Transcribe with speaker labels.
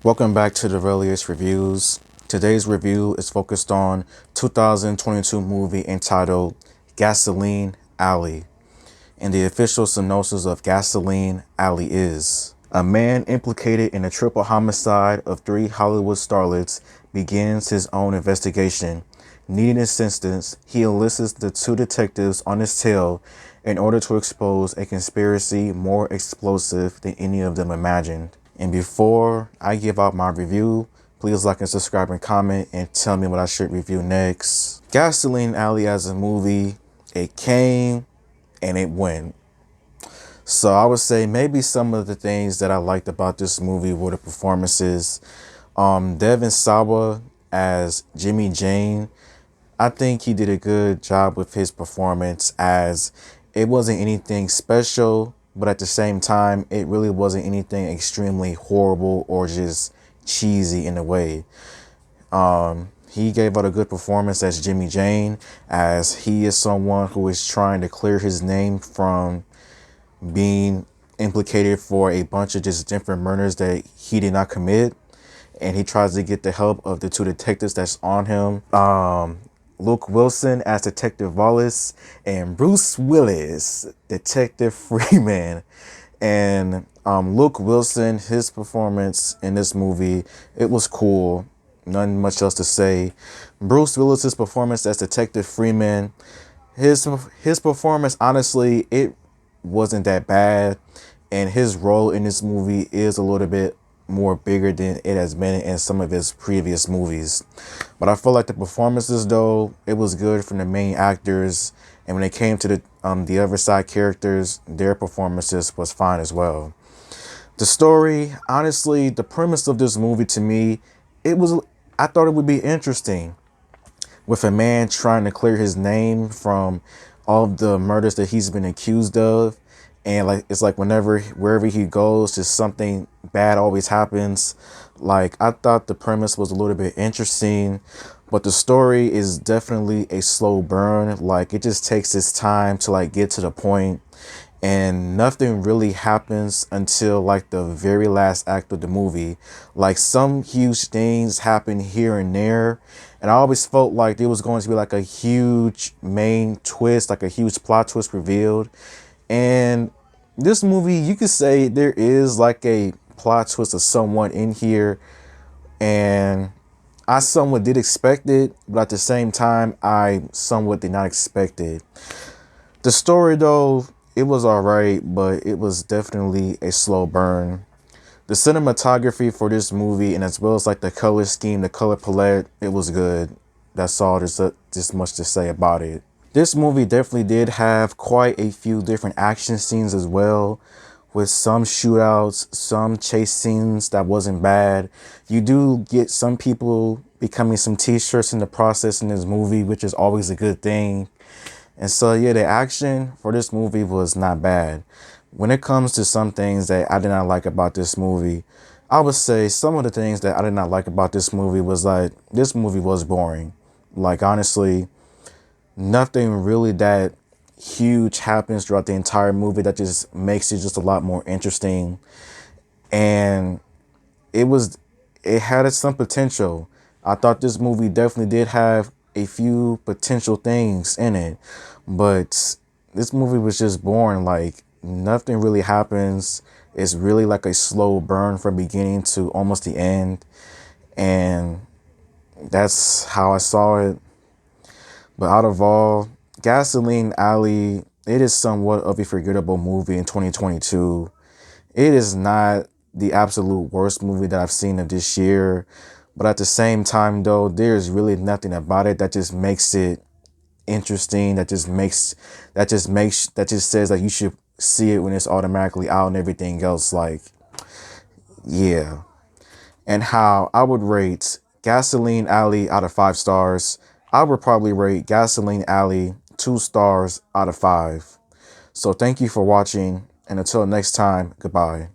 Speaker 1: Welcome back to the Relius Reviews. Today's review is focused on 2022 movie entitled Gasoline Alley. And the official synopsis of Gasoline Alley is: a man implicated in a triple homicide of three Hollywood starlets begins his own investigation. Needing assistance, he enlists the two detectives on his tail in order to expose a conspiracy more explosive than any of them imagined. And before I give out my review, please like and subscribe and comment and tell me what I should review next. Gasoline Alley as a movie, it came and it went. So I would say maybe some of the things that I liked about this movie were the performances. Devin Sawa as Jimmy Jane, I think he did a good job with his performance, as it wasn't anything special, but at the same time, it really wasn't anything extremely horrible or just cheesy in a way. He gave out a good performance as Jimmy Jane, as he is someone who is trying to clear his name from being implicated for a bunch of just different murders that he did not commit. And he tries to get the help of the two detectives that's on him. Luke Wilson as Detective Wallace and Bruce Willis, Detective Freeman. And Luke Wilson, his performance in this movie, it was cool. Nothing much else to say. Bruce Willis's performance as Detective Freeman, his performance, honestly, it wasn't that bad. And his role in this movie is a little bit more bigger than it has been in some of his previous movies. But I feel like the performances, though, it was good from the main actors. And when it came to the other side characters, their performances was fine as well. The story, honestly, the premise of this movie to me, I thought it would be interesting, with a man trying to clear his name from all of the murders that he's been accused of. And it's like wherever he goes, just something bad always happens. Like, I thought the premise was a little bit interesting, but the story is definitely a slow burn. Like, it just takes its time to get to the point, and nothing really happens until like the very last act of the movie. Like, some huge things happen here and there, and I always felt like there was going to be like a huge main twist, like a huge plot twist revealed. And this movie, you could say there is like a plot twist of someone in here, and I somewhat did expect it, but at the same time, I somewhat did not expect it. The story, though, it was alright, but it was definitely a slow burn. The cinematography for this movie, and as well as like the color scheme, the color palette, it was good. That's all there's just much to say about it. This movie definitely did have quite a few different action scenes as well, with some shootouts, some chase scenes that wasn't bad. You do get some people becoming some t-shirts in the process in this movie, which is always a good thing. And so yeah, the action for this movie was not bad. When it comes to some things that I did not like about this movie, I would say some of the things that I did not like about this movie was like, this movie was boring. Like, honestly, nothing really that huge happens throughout the entire movie that just makes it just a lot more interesting. And it had some potential. I thought this movie definitely did have a few potential things in it, but this movie was just boring. Like, nothing really happens. It's really like a slow burn from beginning to almost the end, and that's how I saw it. But out of all, Gasoline Alley, it is somewhat of a forgettable movie in 2022. It is not the absolute worst movie that I've seen of this year, but at the same time, though, there's really nothing about it that just makes it interesting, that just says that you should see it when it's automatically out and everything else. Like, yeah. And how I would rate Gasoline Alley out of 5 stars, I would probably rate Gasoline Alley 2 stars out of 5. So thank you for watching, and until next time, goodbye.